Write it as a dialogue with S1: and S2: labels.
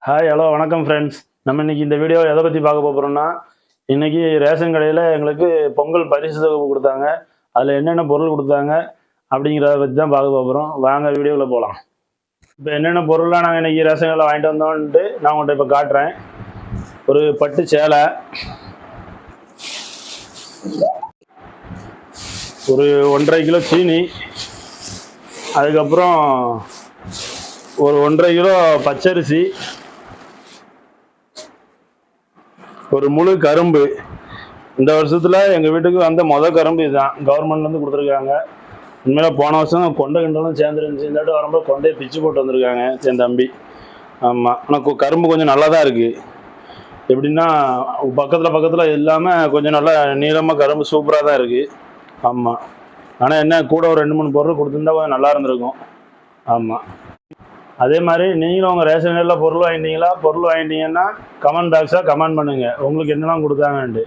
S1: Hi hello வணக்கம் friends. நம்ம இன்னைக்கு இந்த வீடியோ எதை பற்றி பார்க்க போகிறோம்னா, இன்னைக்கு ரேஷன் கடையில் எங்களுக்கு பொங்கல் பரிசு தொகுப்பு கொடுத்தாங்க. அதில் என்னென்ன பொருள் கொடுத்தாங்க அப்படிங்கிறத பற்றி தான் பார்க்க போகிறோம். வாங்க வீடியோவில் போகலாம். இப்போ என்னென்ன பொருள்லாம் நாங்கள் இன்னைக்கு ரேஷன் கடையில் வாங்கிட்டு வந்தோன்ட்டு நான் உங்கள்கிட்ட இப்போ காட்டுறேன். ஒரு பட்டு சேலை, ஒரு 1.5 கிலோ சீனி, அதுக்கப்புறம் ஒரு 1.5 கிலோ பச்சரிசி, ஒரு முழு கரும்பு. இந்த வருஷத்துல எங்க வீட்டுக்கு வந்த கரும்பு இதுதான், கவர்மெண்ட்லேருந்து கொடுத்துருக்காங்க. உண்மையில போன வருஷம் கொண்டை கிண்டலும் சேர்ந்துருந்துச்சு, இந்த வாட்டி வரும்போது கொண்டையை பிச்சு போட்டு வந்திருக்காங்க என் தம்பி. ஆமாம், ஆனால் கரும்பு கொஞ்சம் நல்லா தான் இருக்குது. எப்படின்னா பக்கத்தில் இல்லாமல் கொஞ்சம் நல்லா நீளமாக கரும்பு சூப்பராக தான் இருக்குது. ஆமாம், ஆனால் என்ன கூட ஒரு 2-3 பொருள் கொடுத்துருந்தா கொஞ்சம் நல்லா இருந்திருக்கும். ஆமாம், அதே மாதிரி நீங்களும் உங்கள் ரேஷன் கடையில் பொருள் வாங்கிட்டீங்கன்னா கமெண்ட் பாக்ஸாக கமெண்ட் பண்ணுங்கள் உங்களுக்கு என்னெல்லாம் கொடுத்தாங்கன்ட்டு.